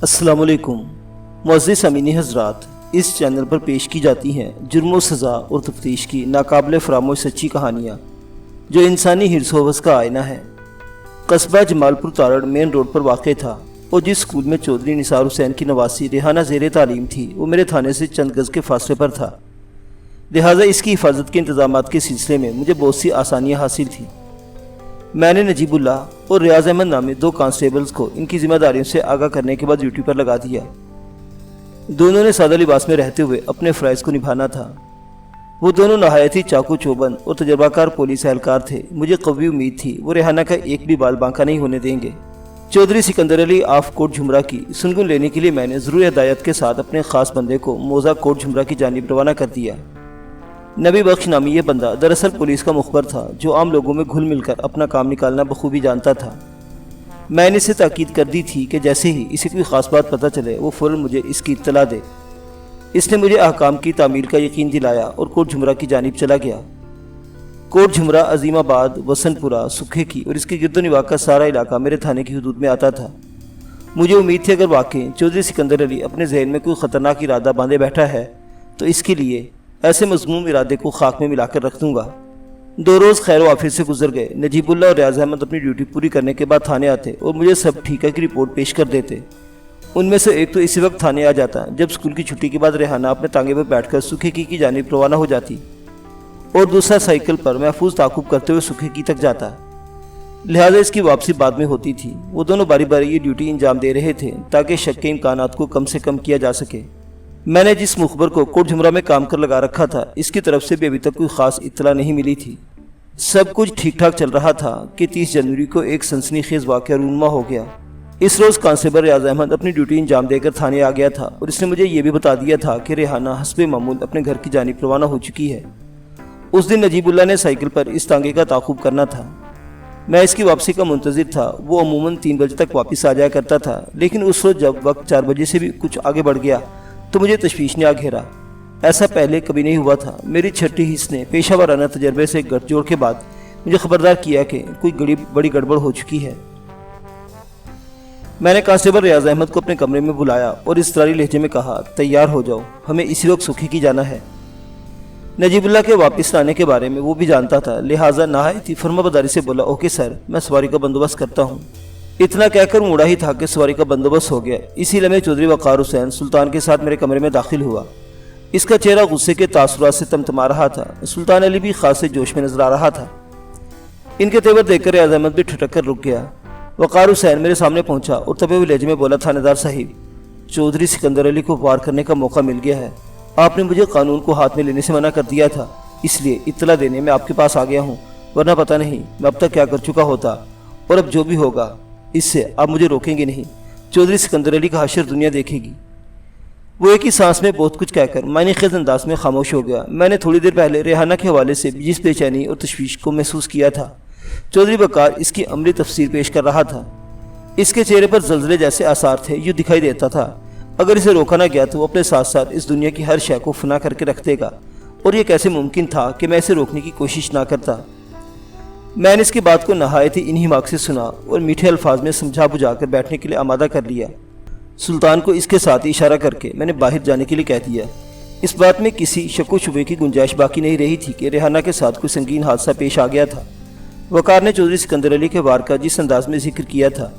السلام علیکم معزز سامعین حضرات، اس چینل پر پیش کی جاتی ہیں جرم و سزا اور تفتیش کی ناقابل فراموش سچی کہانیاں جو انسانی حرص و ہوس کا آئینہ ہے۔ قصبہ جمال پور تارڑ مین روڈ پر واقع تھا اور جس سکول میں چودھری نثار حسین کی نواسی ریحانہ زیر تعلیم تھی وہ میرے تھانے سے چند گز کے فاصلے پر تھا، لہٰذا اس کی حفاظت کے انتظامات کے سلسلے میں مجھے بہت سی آسانیاں حاصل تھیں۔ میں نے نجیب اللہ اور ریاض احمد نامی دو کانسٹیبلز کو ان کی ذمہ داریوں سے آگاہ کرنے کے بعد ڈیوٹی پر لگا دیا۔ دونوں نے سادہ لباس میں رہتے ہوئے اپنے فرائض کو نبھانا تھا۔ وہ دونوں نہایت ہی چاقو چوبند اور تجربہ کار پولیس اہلکار تھے۔ مجھے قوی امید تھی وہ ریحانہ کا ایک بھی بال بانکا نہیں ہونے دیں گے۔ چودھری سکندر علی آف کوٹ جھمرہ کی سنگن لینے کے لیے میں نے ضروری ہدایت کے ساتھ اپنے خاص بندے کو موزہ کوٹ جھمرہ کی جانب روانہ کر دیا۔ نبی بخش نامی یہ بندہ دراصل پولیس کا مخبر تھا جو عام لوگوں میں گھل مل کر اپنا کام نکالنا بخوبی جانتا تھا۔ میں نے اسے تاکید کر دی تھی کہ جیسے ہی اسے کوئی خاص بات پتہ چلے وہ فوراً مجھے اس کی اطلاع دے۔ اس نے مجھے احکام کی تعمیل کا یقین دلایا اور کوٹ جھمرہ کی جانب چلا گیا۔ کوٹ جھمرہ عظیم آباد، وسن پورہ، سکھے کی اور اس کے گرد و نواح کا سارا علاقہ میرے تھانے کی حدود میں آتا تھا۔ مجھے امید تھی اگر واقعی چودھری سکندر علی اپنے ذہن میں کوئی خطرناک ارادہ باندھے بیٹھا ہے تو اس کے لیے ایسے مذموم ارادے کو خاک میں ملا کر رکھ دوں گا۔ 2 روز خیر و عافیت سے گزر گئے۔ نجیب اللہ اور ریاض احمد اپنی ڈیوٹی پوری کرنے کے بعد تھانے آتے اور مجھے سب ٹھیکہ کی رپورٹ پیش کر دیتے۔ ان میں سے ایک تو اسی وقت تھانے آ جاتا جب اسکول کی چھٹی کے بعد ریحانہ اپنے تانگے پر بیٹھ کر سکھے کی جانب روانہ ہو جاتی، اور دوسرا سائیکل پر محفوظ تعاقب کرتے ہوئے سکھے کی تک جاتا، لہذا اس کی واپسی بعد میں ہوتی تھی۔ وہ دونوں باری باری یہ ڈیوٹی انجام دے رہے تھے تاکہ شک کے امکانات کو کم سے کم کیا جا سکے۔ میں نے جس مخبر کو کوٹ جھمرہ میں کام کر لگا رکھا تھا اس کی طرف سے بھی ابھی تک کوئی خاص اطلاع نہیں ملی تھی۔ سب کچھ ٹھیک ٹھاک چل رہا تھا کہ 30 جنوری کو ایک سنسنی خیز واقعہ رونما ہو گیا۔ اس روز کانسٹیبل ریاض احمد اپنی ڈیوٹی انجام دے کر تھانے آ گیا تھا اور اس نے مجھے یہ بھی بتا دیا تھا کہ ریحانہ حسب معمول اپنے گھر کی جانب روانہ ہو چکی ہے۔ اس دن نجیب اللہ نے سائیکل پر اس تانگے کا تعاقب کرنا تھا۔ میں اس کی واپسی کا منتظر تھا۔ وہ عموماً 3 بجے تک واپس آ جایا کرتا تھا، لیکن اس روز جب وقت 4 بجے سے بھی کچھ آگے بڑھ گیا تو مجھے تشویش نے آ گھیرا۔ ایسا پہلے کبھی نہیں ہوا تھا۔ میری چھٹی حص نے پیشہ ورانہ تجربے سے گٹھ جوڑ کے بعد مجھے خبردار کیا کہ کوئی بڑی گڑبڑ ہو چکی ہے۔ میں نے کانسٹیبل ریاض احمد کو اپنے کمرے میں بلایا اور اضطراری لہجے میں کہا، تیار ہو جاؤ، ہمیں اسی وقت سکھے کی جانا ہے۔ نجیب اللہ کے واپس آنے کے بارے میں وہ بھی جانتا تھا، لہٰذا نہایت ہی فرما برداری سے بولا، اوکے سر، میں سواری کا بندوبست کرتا ہوں۔ اتنا کہہ کر موڑا ہی تھا کہ سواری کا بندوبست ہو گیا۔ اسی لمحے چودھری وقار حسین سلطان کے ساتھ میرے کمرے میں داخل ہوا۔ اس کا چہرہ غصے کے تاثرات سے تمتما رہا تھا۔ سلطان علی بھی خاصے جوش میں نظر آ رہا تھا۔ ان کے تیور دیکھ کر ریاض احمد بھی ٹھٹک کر رک گیا۔ وقار حسین میرے سامنے پہنچا اور تپے ہوئے لہجے میں بولا، تھانے دار صاحب، چودھری سکندر علی کو وار کرنے کا موقع مل گیا ہے۔ آپ نے مجھے قانون کو ہاتھ میں لینے سے منع کر دیا تھا، اس لیے اطلاع دینے میں آپ کے پاس آ گیا ہوں، ورنہ پتہ نہیں میں اب تک کیا کر چکا ہوتا، اور اب جو بھی ہوگا اس سے آپ مجھے روکیں گے نہیں۔ چودھری سکندر علی کا حشر دنیا دیکھے گی۔ وہ ایک ہی سانس میں بہت کچھ کہہ کر معنی خیز انداز میں خاموش ہو گیا۔ میں نے تھوڑی دیر پہلے ریحانہ کے حوالے سے جس بے چینی اور تشویش کو محسوس کیا تھا، چودھری وقار اس کی عملی تفسیر پیش کر رہا تھا۔ اس کے چہرے پر زلزلے جیسے آثار تھے، یوں دکھائی دیتا تھا اگر اسے روکا نہ گیا تو وہ اپنے ساتھ ساتھ اس دنیا کی ہر شے کو فنا کر کے رکھ دے گا، اور یہ کیسے ممکن تھا کہ میں اسے روکنے کی کوشش نہ کرتا۔ میں نے اس کی بات کو نہایت ہی انہماک سے سنا اور میٹھے الفاظ میں سمجھا بجھا کر بیٹھنے کے لیے آمادہ کر لیا۔ سلطان کو اس کے ساتھ اشارہ کر کے میں نے باہر جانے کے لیے کہہ دیا۔ اس بات میں کسی شک و شبے کی گنجائش باقی نہیں رہی تھی کہ ریحانہ کے ساتھ کوئی سنگین حادثہ پیش آ گیا تھا۔ وقار نے چودھری سکندر علی کے وار کا جس انداز میں ذکر کیا تھا،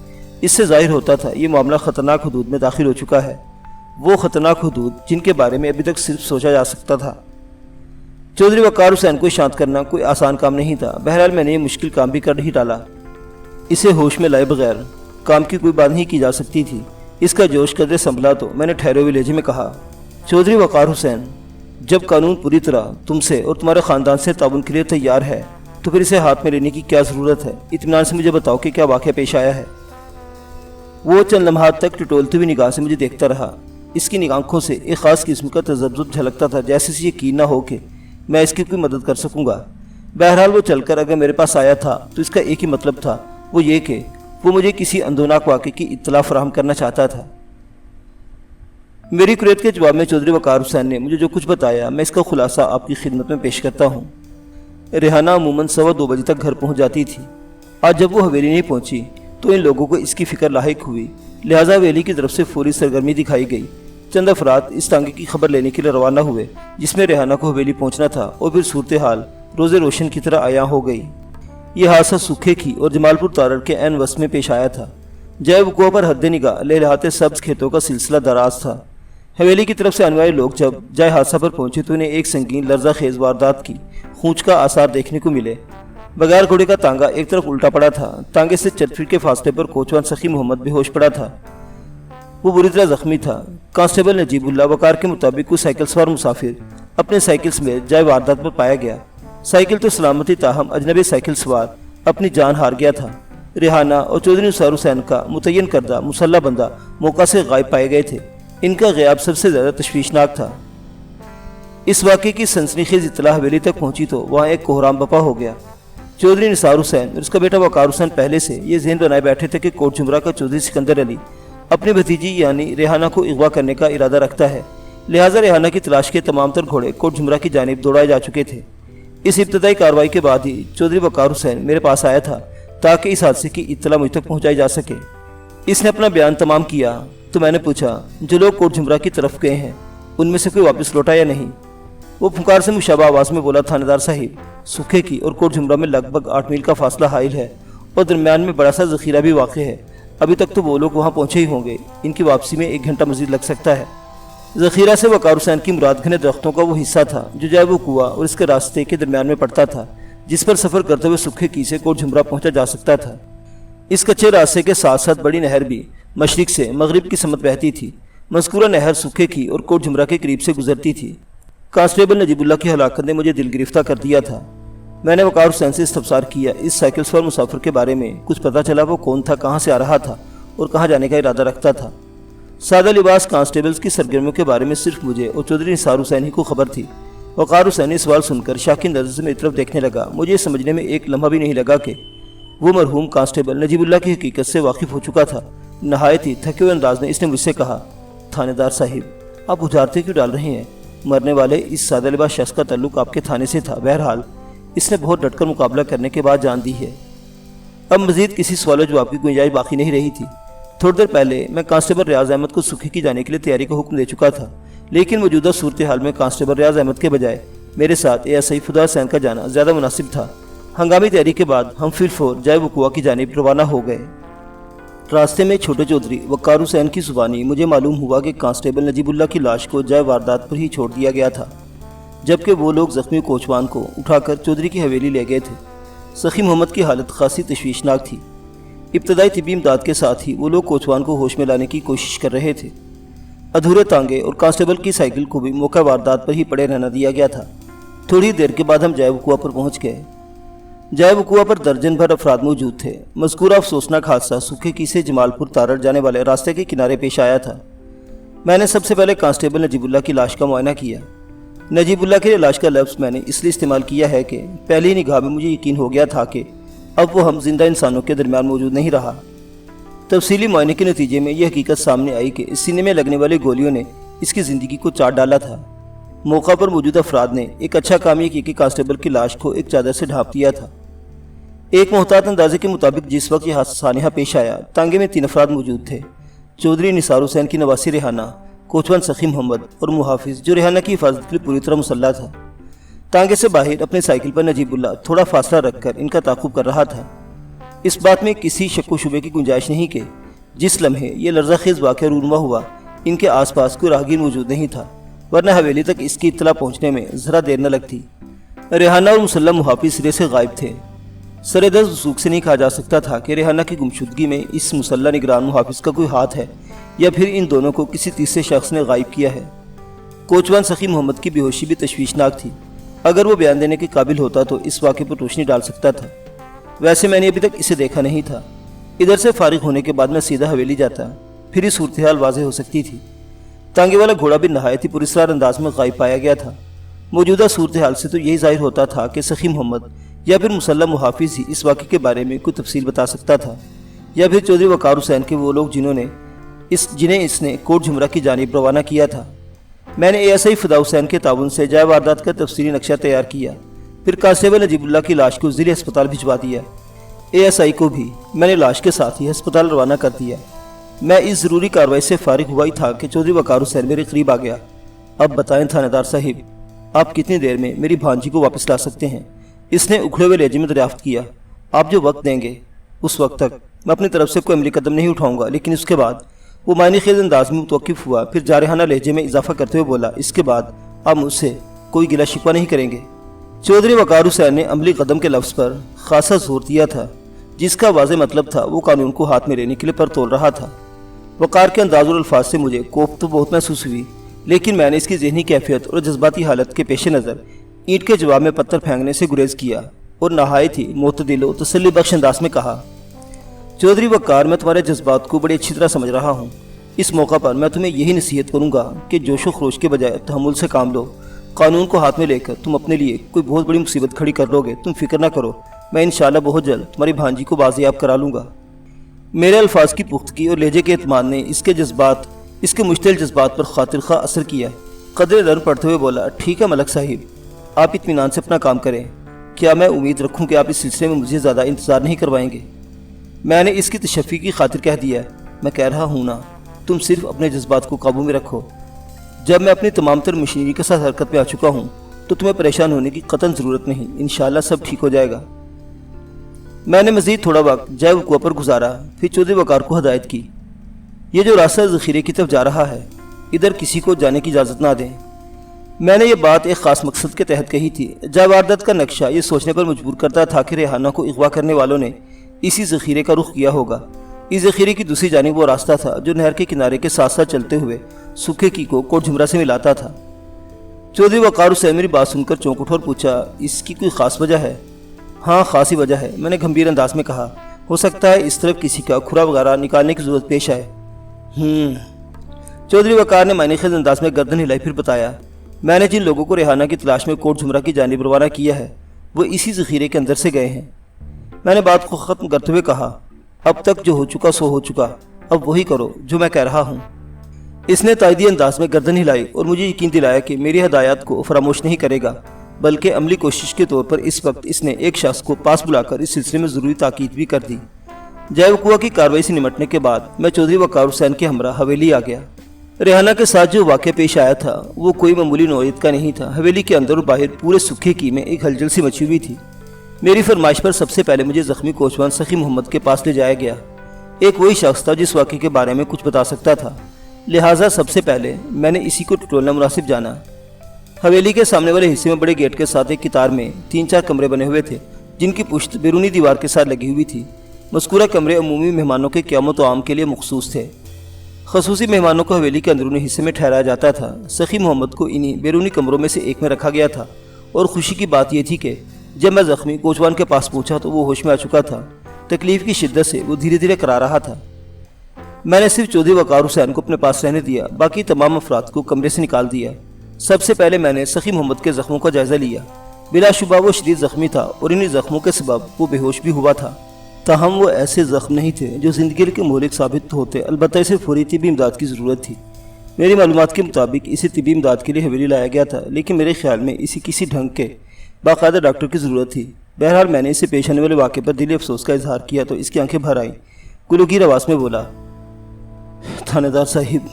اس سے ظاہر ہوتا تھا یہ معاملہ خطرناک حدود میں داخل ہو چکا ہے، وہ خطرناک حدود جن کے بارے میں ابھی تک صرف سوچا جا سکتا تھا۔ چودھری وقار حسین کو شانت کرنا کوئی آسان کام نہیں تھا۔ بہرحال میں نے یہ مشکل کام بھی کر ہی ڈالا۔ اسے ہوش میں لائے بغیر کام کی کوئی بات نہیں کی جا سکتی تھی۔ اس کا جوش قدرے سنبھلا تو میں نے ٹھہرے ہوئے لہجے میں کہا، چودھری وقار حسین، جب قانون پوری طرح تم سے اور تمہارے خاندان سے تعاون کے لیے تیار ہے تو پھر اسے ہاتھ میں لینے کی کیا ضرورت ہے؟ اطمینان سے مجھے بتاؤ کہ کیا واقعہ پیش آیا ہے۔ وہ چند لمحات تک ٹٹولتی ہوئی نگاہ سے مجھے دیکھتا رہا۔ اس کی آنکھوں سے ایک خاص قسم کا تذبذب جھلکتا تھا، جیسے اسے یقین نہ ہو کہ میں اس کی کوئی مدد کر سکوں گا۔ بہرحال وہ چل کر اگر میرے پاس آیا تھا تو اس کا ایک ہی مطلب تھا، وہ یہ کہ وہ مجھے کسی اندوناک واقعے کی اطلاع فراہم کرنا چاہتا تھا۔ میری قریت کے جواب میں چودھری وقار حسین نے مجھے جو کچھ بتایا میں اس کا خلاصہ آپ کی خدمت میں پیش کرتا ہوں۔ ریحانہ عموماً 2:15 بجے تک گھر پہنچ جاتی تھی۔ آج جب وہ حویلی نہیں پہنچی تو ان لوگوں کو اس کی فکر لاحق ہوئی لہٰذا حویلی کی طرف سے فوری سرگرمی دکھائی گئی۔ چند افراد اس تانگے کی خبر لینے کے لیے روانہ ہوئے جس میں ریحانہ کو حویلی پہنچنا تھا، اور پھر صورتحال روز روشن کی طرح عیاں ہو گئی۔ یہ حادثہ سکھے کی اور جمال پور تارڑ کے عین وسط میں پیش آیا تھا۔ جائے وقوع پر حد نگاہ لہلہاتے سبز کھیتوں کا سلسلہ دراز تھا۔ حویلی کی طرف سے آنے والے لوگ جب جائے حادثہ پر پہنچے تو انہیں ایک سنگین لرزہ خیز واردات کی خونچ کا آثار دیکھنے کو ملے۔ بغیر گھوڑے کا تانگا ایک طرف الٹا پڑا تھا۔ تانگے سے 4 فٹ کے فاصلے پر کوچوان سخی محمد بے ہوش پڑا تھا۔ وہ بری طرح زخمی تھا۔ کانسٹیبل نجیب اللہ وقار کے مطابق وہ سائیکل سوار مسافر اپنے سائیکل سمیت جائے واردات پر پایا گیا۔ سائیکل تو سلامتی، تاہم اجنبی سائیکل سوار اپنی جان ہار گیا تھا۔ ریحانہ اور چودھری نثار حسین کا متعین کردہ مسلح بندہ موقع سے غائب پائے گئے تھے۔ ان کا غیاب سب سے زیادہ تشویشناک تھا۔ اس واقعے کی سنسنی خیز اطلاع حویلی تک پہنچی تو وہاں ایک کوہرام بپا ہو گیا۔ چودھری نثار حسین اور اس کا بیٹا وقار حسین پہلے سے یہ ذہن بنائے بیٹھے تھے کہ کوٹ جمرہ کا چودھری سکندر علی اپنی بھتیجی یعنی ریحانہ کو اغوا کرنے کا ارادہ رکھتا ہے، لہٰذا ریحانہ کی تلاش کے تمام تر گھوڑے کوٹ جمرہ کی جانب دوڑائے جا چکے تھے۔ اس ابتدائی کارروائی کے بعد ہی چودھری وقار حسین میرے پاس آیا تھا تاکہ اس حادثے کی اطلاع مجھ تک پہنچائی جا سکے۔ اس نے اپنا بیان تمام کیا تو میں نے پوچھا، جو لوگ کوٹ جمرہ کی طرف گئے ہیں ان میں سے کوئی واپس لوٹا یا نہیں؟ وہ پھنکار سے مشابہ آواز میں بولا، تھانے دار صاحب، سکھے کی اور کوٹ جمرہ میں لگ بھگ 8 میل کا فاصلہ حائل ہے اور درمیان میں بڑا سا ذخیرہ بھی واقع ہے۔ ابھی تک تو وہ لوگ وہاں پہنچے ہی ہوں گے، ان کی واپسی میں 1 گھنٹہ مزید لگ سکتا ہے۔ ذخیرہ سے وقار حسین کی مراد گھنے درختوں کا وہ حصہ تھا جو جائے وہ کنواں اور اس کے راستے کے درمیان میں پڑتا تھا، جس پر سفر کرتے ہوئے سکھے کی سے کوٹ جمرہ پہنچا جا سکتا تھا۔ اس کچے راستے کے ساتھ ساتھ بڑی نہر بھی مشرق سے مغرب کی سمت بہتی تھی۔ مذکورہ نہر سکھے کی اور کوٹ جمرہ کے قریب سے گزرتی تھی۔ کانسٹیبل نجیب اللہ کی ہلاکت نے مجھے دل گرفتہ کر دیا تھا۔ میں نے وقار حسین سے استفسار کیا، اس سائیکل سوار مسافر کے بارے میں کچھ پتہ چلا؟ وہ کون تھا، کہاں سے آ رہا تھا اور کہاں جانے کا ارادہ رکھتا تھا؟ سادہ لباس کانسٹیبلز کی سرگرمیوں کے بارے میں صرف مجھے اور چودھری نثار حسین ہی کو خبر تھی۔ وقار حسین نے سوال سن کر شاکی نظر سے میری طرف دیکھنے لگا۔ مجھے یہ سمجھنے میں ایک لمحہ بھی نہیں لگا کہ وہ مرحوم کانسٹیبل نجیب اللہ کی حقیقت سے واقف ہو چکا تھا۔ نہایت ہی تھکے ہوئے انداز میں اس نے مجھ سے کہا، تھانے دار صاحب، آپ بجھارتے کیوں ڈال رہے ہیں؟ مرنے والے اس سادہ لباس شخص کا تعلق آپ کے تھانے سے تھا۔ بہرحال اس نے بہت ڈٹ کر مقابلہ کرنے کے بعد جان دی ہے۔ اب مزید کسی سوال و جواب کی گنجائش باقی نہیں رہی تھی۔ تھوڑی دیر پہلے میں کانسٹیبل ریاض احمد کو سکھے کی جانے کے لیے تیاری کا حکم دے چکا تھا، لیکن موجودہ صورتحال میں کانسٹیبل ریاض احمد کے بجائے میرے ساتھ ASI فدا حسین کا جانا زیادہ مناسب تھا۔ ہنگامی تیاری کے بعد ہم فی الفور جائے وقوع کی جانب روانہ ہو گئے۔ راستے میں چھوٹے چودھری وقار حسین کی زبانی مجھے معلوم ہوا کہ کانسٹیبل نجیب اللہ کی لاش کو جائے واردات پر ہی چھوڑ دیا گیا تھا، جبکہ وہ لوگ زخمی کوچوان کو اٹھا کر چودھری کی حویلی لے گئے تھے۔ سخی محمد کی حالت خاصی تشویشناک تھی۔ ابتدائی طبی امداد کے ساتھ ہی وہ لوگ کوچوان کو ہوش میں لانے کی کوشش کر رہے تھے۔ ادھورے تانگے اور کانسٹیبل کی سائیکل کو بھی موقع واردات پر ہی پڑے رہنا دیا گیا تھا۔ تھوڑی دیر کے بعد ہم جائے وقوع پر پہنچ گئے۔ جائے وقوع پر درجن بھر افراد موجود تھے۔ مذکورہ افسوسناک حادثہ سکھے کی سے جمال پور تارڑ جانے والے راستے کے کنارے پیش آیا تھا۔ میں نے سب سے پہلے کانسٹیبل نجیب اللہ کی لاش کا معائنہ کیا۔ نجیب اللہ کے لاش کا لفظ میں نے اس لیے استعمال کیا ہے کہ پہلی نگاہ میں مجھے یقین ہو گیا تھا کہ اب وہ ہم زندہ انسانوں کے درمیان موجود نہیں رہا۔ تفصیلی معائنے کے نتیجے میں یہ حقیقت سامنے آئی کہ اس سینے میں لگنے والی گولیوں نے اس کی زندگی کو چاٹ ڈالا تھا۔ موقع پر موجود افراد نے ایک اچھا کام یہ کیا کہ کانسٹیبل کی لاش کو ایک چادر سے ڈھانپ دیا تھا۔ ایک محتاط اندازے کے مطابق جس وقت یہ حادثہ سانحہ پیش آیا، تانگے میں 3 افراد موجود تھے: چودھری نثار حسین کی نواسی ریحانہ، کوچوان سخی محمد اور محافظ، جو ریحانہ کی حفاظت کے لیے پوری طرح مسلح تھا۔ تانگے سے باہر اپنے سائیکل پر نجیب اللہ تھوڑا فاصلہ رکھ کر ان کا تعاقب کر رہا تھا۔ اس بات میں کسی شک و شبے کی گنجائش نہیں کہ جس لمحے یہ لرزہ خیز واقعہ رونما ہوا، ان کے آس پاس کوئی راہگیر موجود نہیں تھا، ورنہ حویلی تک اس کی اطلاع پہنچنے میں ذرا دیر نہ لگتی۔ ریحانہ اور مسلح محافظ سرے سے غائب تھے۔ سر دست وثوق سے نہیں کہا جا سکتا تھا کہ ریحانہ کی گمشدگی میں اس مسلح نگران محافظ کا کوئی ہاتھ ہے یا پھر ان دونوں کو کسی تیسرے شخص نے غائب کیا ہے۔ کوچوان سخی محمد کی بے ہوشی بھی تشویشناک تھی۔ اگر وہ بیان دینے کے قابل ہوتا تو اس واقعے پر روشنی ڈال سکتا تھا۔ ویسے میں نے ابھی تک اسے دیکھا نہیں تھا۔ ادھر سے فارغ ہونے کے بعد میں سیدھا حویلی جاتا، پھر یہ صورتحال واضح ہو سکتی تھی۔ تانگے والا گھوڑا بھی نہایت ہی پراسرار انداز میں غائب پایا گیا تھا۔ موجودہ صورتحال سے تو یہی ظاہر ہوتا تھا کہ سخی محمد یا پھر مسلح محافظ ہی اس واقعے کے بارے میں کوئی تفصیل بتا سکتا تھا، یا پھر چودھری وقار حسین کے وہ لوگ جنہیں اس نے کوٹ جمرہ کی جانب روانہ کیا تھا۔ میں نے ASI فدا حسین کے تعاون سے جائے واردات کا تفصیلی نقشہ تیار کیا، پھر کانسٹیبل نجیب اللہ کی لاش کو ضلع ہسپتال بھجوا دیا۔ ASI کو بھی میں نے لاش کے ساتھ ہی ہسپتال روانہ کر دیا۔ میں اس ضروری کارروائی سے فارغ ہوا ہی تھا کہ چودھری وقار حسین میرے قریب آ گیا۔ اب بتائیں تھانے دار صاحب، آپ کتنی دیر میں میری بھانجی کو واپس لا سکتے ہیں؟ اس نے اکھڑے ہوئے لہجے میں دریافت کیا۔ آپ جو وقت دیں گے اس وقت تک میں اپنی طرف سے کوئی عملی قدم نہیں اٹھاؤں گا، لیکن اس کے بعد وہ معنی خیز انداز میں متوقف ہوا، پھر جارحانہ لہجے میں اضافہ کرتے ہوئے بولا، اس کے بعد آپ مجھ سے کوئی گلہ شکوہ نہیں کریں گے۔ چودھری وقار حسین نے عملی قدم کے لفظ پر خاصا زور دیا تھا، جس کا واضح مطلب تھا وہ قانون کو ہاتھ میں لینے کے لیے پر تول رہا تھا۔ وقار کے انداز اور الفاظ سے مجھے کوفت تو بہت محسوس ہوئی، لیکن میں نے اس کی ذہنی کیفیت اور جذباتی حالت کے پیش نظر اینٹ کے جواب میں پتھر پھینکنے سے گریز کیا اور نہایت ہی معتدل و تسلی بخش انداز میں کہا، چودھری وقار، میں تمہارے جذبات کو بڑی اچھی طرح سمجھ رہا ہوں۔ اس موقع پر میں تمہیں یہی نصیحت کروں گا کہ جوش و خروش کے بجائے تحمل سے کام لو۔ قانون کو ہاتھ میں لے کر تم اپنے لیے کوئی بہت بڑی مصیبت کھڑی کر لو گے۔ تم فکر نہ کرو، میں انشاءاللہ بہت جلد تمہاری بھانجی کو بازیاب کرا لوں گا۔ میرے الفاظ کی پختگی اور لہجے کے اعتماد نے اس کے مشتعل جذبات پر خاطر خواہ اثر کیا۔ قدرے نرم پڑتے ہوئے بولا، ٹھیک ہے ملک صاحب، آپ اطمینان سے اپنا کام کریں۔ کیا میں امید رکھوں کہ آپ اس سلسلے میں مجھے زیادہ انتظار نہیں کروائیں گے؟ میں نے اس کی تشفی کی خاطر کہہ دیا، میں کہہ رہا ہوں نا، تم صرف اپنے جذبات کو قابو میں رکھو۔ جب میں اپنی تمام تر مشینری کے ساتھ حرکت میں آ چکا ہوں تو تمہیں پریشان ہونے کی قطعاً ضرورت نہیں، انشاءاللہ سب ٹھیک ہو جائے گا۔ میں نے مزید تھوڑا وقت جائے وقوع پر گزارا، پھر چودھری وقار کو ہدایت کی، یہ جو راستہ ذخیرے کی طرف جا رہا ہے، ادھر کسی کو جانے کی اجازت نہ دیں۔ میں نے یہ بات ایک خاص مقصد کے تحت کہی تھی۔ جب واردات کا نقشہ یہ سوچنے پر مجبور کرتا تھا کہ ریحانہ کو اغوا کرنے والوں نے اسی ذخیرے کا رخ کیا ہوگا۔ اس ذخیرے کی دوسری جانب وہ راستہ تھا جو نہر کے کنارے کے ساتھ ساتھ چلتے ہوئے سکھے کی کو کوٹ جھمرا سے ملاتا تھا۔ چودھری وقار حسین میری بات سن کر چونک اٹھا اور پوچھا، اس کی کوئی خاص وجہ ہے؟ ہاں خاصی وجہ ہے، میں نے گھمبیر انداز میں کہا، ہو سکتا ہے اس طرف کسی کا کھرا وغیرہ نکالنے کی ضرورت پیش آئے۔ چودھری وقار نے معنی خیز انداز میں گردن ہلائی، پھر بتایا، میں نے جن لوگوں کو ریحانہ کی تلاش میں کوٹ جھمرا کی جانب روانہ کیا ہے وہ اسی ذخیرے کے اندر سے گئے ہیں۔ میں نے بات کو ختم کرتے ہوئے کہا، اب تک جو ہو چکا سو ہو چکا، اب وہی کرو جو میں کہہ رہا ہوں۔ اس نے تائیدی انداز میں گردن ہلائی اور مجھے یقین دلایا کہ میری ہدایات کو فراموش نہیں کرے گا، بلکہ عملی کوشش کے طور پر اس وقت اس نے ایک شخص کو پاس بلا کر اس سلسلے میں ضروری تاکید بھی کر دی۔ جائے وقوع کی کارروائی سے نمٹنے کے بعد میں چودھری وقار حسین کے ہمراہ حویلی آ گیا۔ ریحانہ کے ساتھ جو واقعہ پیش آیا تھا وہ کوئی معمولی نوعیت کا نہیں تھا۔ حویلی کے اندر اور باہر پورے سکھے کی میں ایک ہلچل سی مچی ہوئی تھی۔ میری فرمائش پر سب سے پہلے مجھے زخمی کوچوان سخی محمد کے پاس لے جایا گیا۔ ایک وہی شخص تھا جس واقعے کے بارے میں کچھ بتا سکتا تھا، لہٰذا سب سے پہلے میں نے اسی کو ٹٹولنا مناسب جانا۔ حویلی کے سامنے والے حصے میں بڑے گیٹ کے ساتھ ایک قطار میں 3-4 کمرے بنے ہوئے تھے جن کی پشت بیرونی دیوار کے ساتھ لگی ہوئی تھی۔ مذکورہ کمرے عمومی مہمانوں کے قیام و طعام کے لیے مخصوص تھے۔ خصوصی مہمانوں کو حویلی کے اندرونی حصے میں ٹھہرایا جاتا تھا۔ سخی محمد کو انہی بیرونی کمروں میں سے ایک میں رکھا گیا تھا، اور خوشی کی بات یہ تھی کہ جب میں زخمی کوچوان کے پاس پہنچا تو وہ ہوش میں آ چکا تھا۔ تکلیف کی شدت سے وہ دھیرے دھیرے کرا رہا تھا۔ میں نے صرف چودھری وقار حسین کو اپنے پاس رہنے دیا، باقی تمام افراد کو کمرے سے نکال دیا۔ سب سے پہلے میں نے سخی محمد کے زخموں کا جائزہ لیا۔ بلا شبہ وہ شدید زخمی تھا اور انہی زخموں کے سبب وہ بے ہوش بھی ہوا تھا، تاہم وہ ایسے زخم نہیں تھے جو زندگی کے مہلک ثابت ہوتے، البتہ اسے فوری طبی امداد کی ضرورت تھی۔ میری معلومات کے مطابق اسے طبی امداد کے لیے حویلی لایا گیا تھا، لیکن میرے خیال میں اسے کسی ڈھنگ کے باقاعدہ ڈاکٹر کی ضرورت تھی۔ بہرحال میں نے اسے پیش آنے والے واقعے پر دلی افسوس کا اظہار کیا تو اس کی آنکھیں بھر آئیں۔ گلوگیر آواز میں بولا، تھانے دار صاحب،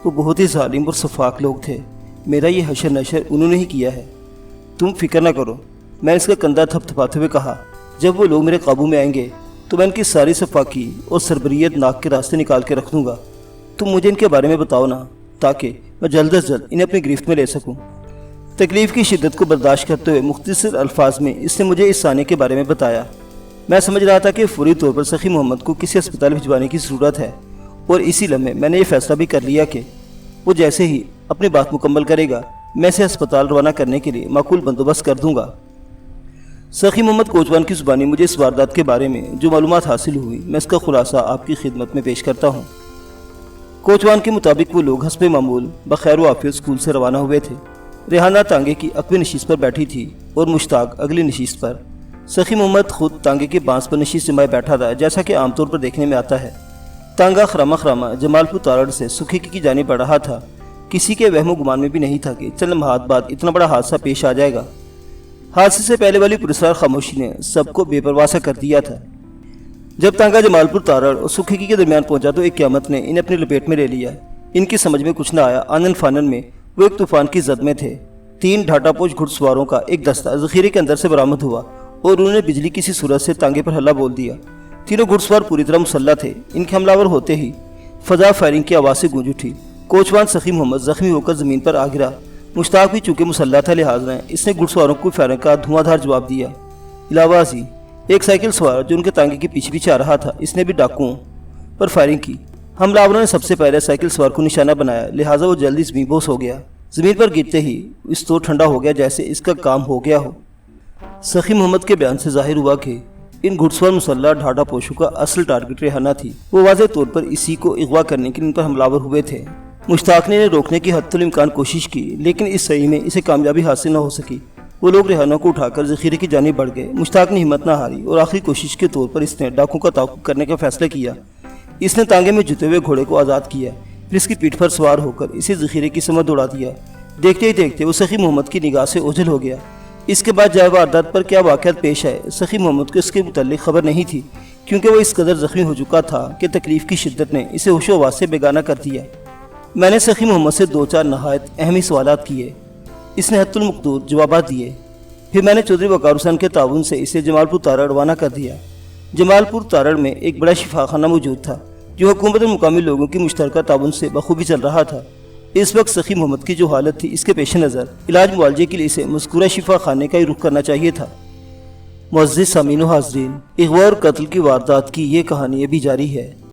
وہ بہت ہی ظالم اور شفاق لوگ تھے، میرا یہ حشر نشر انہوں نے ہی کیا ہے۔ تم فکر نہ کرو، میں اس کا کندھا تھپ تھپاتے ہوئے کہا، جب وہ لوگ میرے قابو میں آئیں گے تو میں ان کی ساری شفاقی اور سربریت ناک کے راستے نکال کے رکھ دوں گا۔ تم مجھے ان کے بارے میں بتاؤ نا، تاکہ میں جلد از جلد انہیں اپنی گرفت میں لے سکوں۔ تکلیف کی شدت کو برداشت کرتے ہوئے مختصر الفاظ میں اس نے مجھے اس سانے کے بارے میں بتایا۔ میں سمجھ رہا تھا کہ فوری طور پر سخی محمد کو کسی اسپتال بھجوانے کی ضرورت ہے، اور اسی لمحے میں نے یہ فیصلہ بھی کر لیا کہ وہ جیسے ہی اپنی بات مکمل کرے گا میں اسے ہسپتال روانہ کرنے کے لیے معقول بندوبست کر دوں گا۔ سخی محمد کوچوان کی زبانی مجھے اس واردات کے بارے میں جو معلومات حاصل ہوئی میں اس کا خلاصہ آپ کی خدمت میں پیش کرتا ہوں۔ کوچوان کے مطابق وہ لوگ حسب معمول بخیر و عافیت اسکول سے روانہ ہوئے تھے۔ ریحانہ تانگے کی عقبی نشست پر بیٹھی تھی اور مشتاق اگلی نشست پر۔ سخی محمد خود تانگے کے بانس پر نشست جمائے بیٹھا تھا، جیسا کہ عام طور پر دیکھنے میں آتا ہے۔ تانگا خرامہ خرامہ جمال پور تارڑ سے سکھے کی جانب بڑھ رہا تھا۔ کسی کے وہم و گمان میں بھی نہیں تھا کہ چند لمحات بعد اتنا بڑا حادثہ پیش آ جائے گا۔ حادثے سے پہلے والی پرسرار خاموشی نے سب کو بے پرواہ سا کر دیا تھا۔ جب تانگا جمالپور تارڑ اور سکھیکی کے درمیان پہنچا تو ایک قیامت نے انہیں اپنی لپیٹ میں لے لیا۔ ان کی سمجھ میں کچھ نہ آیا۔ آنن فانن میں وہ ایک طوفان کی زد میں تھے۔ 3 ڈھاٹا پوش گھڑ سواروں کا ایک دستہ ذخیرے کے اندر سے برآمد ہوا اور انہوں نے بجلی کسی صورت سے تانگے پر حلہ بول دیا۔ تینوں گھڑ سوار پوری طرح مسلح تھے۔ ان کے حملہ آور ہوتے ہی فضا فائرنگ کی آواز سے گونج اٹھی۔ کوچوان سخی محمد زخمی ہو کر زمین پر آ گرا۔ مشتاق بھی چونکہ مسلح تھا لہٰذا اس نے گھڑ سواروں کو فائرنگ کا دھواں دھار جواب دیا۔ علاوہ ازیں ایک سائیکل سوار جو ان کے تانگے کے پیچھے پیچھے آ رہا تھا، اس نے بھی ڈاکوؤں پر فائرنگ کی۔ حملہ آوروں نے سب سے پہلے سائیکل سوار کو نشانہ بنایا، لہٰذا وہ جلدی زمین بوس ہو گیا۔ زمین پر گرتے ہی اس تو ٹھنڈا ہو گیا جیسے اس کا کام ہو گیا ہو۔ سخی محمد کے بیان سے ظاہر ہوا کہ ان گھڑ سوار مسلح ڈھاٹا پوشوں کا اصل ٹارگٹ ریحانہ تھی۔ وہ واضح طور پر اسی کو اغوا کرنے کے لیے ان پر حملہ آور ہوئے تھے۔ مشتاق نے انہیں روکنے کی حتی الامکان کوشش کی، لیکن اس سعی میں اسے کامیابی حاصل نہ ہو سکی۔ وہ لوگ ریحانہ کو اٹھا کر ذخیرے کی جانب بڑھ گئے۔ مشتاق نے ہمت نہ ہاری اور آخری کوشش کے طور پر اس نے ڈاکوؤں کا تعاقب کرنے کا فیصلہ کیا۔ اس نے تانگے میں جتے ہوئے گھوڑے کو آزاد کیا، پھر اس کی پیٹھ پر سوار ہو کر اسے ذخیرے کی سمت دوڑا دیا۔ دیکھتے ہی دیکھتے وہ سخی محمد کی نگاہ سے اوجھل ہو گیا۔ اس کے بعد جائے واردات پر کیا واقعات پیش آئے، سخی محمد کو اس کے متعلق خبر نہیں تھی، کیونکہ وہ اس قدر زخمی ہو چکا تھا کہ تکلیف کی شدت نے اسے ہوش و حواس سے بیگانہ کر دیا۔ میں نے سخی محمد سے 2-4 نہایت اہمی سوالات کیے۔ اس نے حتی المقدور جوابات دیے۔ پھر میں نے چودھری وقار حسین کے تعاون سے اسے جمالپور تارڑ روانہ کر دیا۔ جمالپور تارڑ میں ایک بڑا شفا خانہ موجود تھا جو حکومت اور مقامی لوگوں کی مشترکہ تعاون سے بخوبی چل رہا تھا۔ اس وقت سخی محمد کی جو حالت تھی، اس کے پیش نظر علاج معالجے کے لیے اسے مذکورہ شفا خانے کا ہی رخ کرنا چاہیے تھا۔ معزز سامعین و حاضرین، اغوا اور قتل کی واردات کی یہ کہانی ابھی جاری ہے۔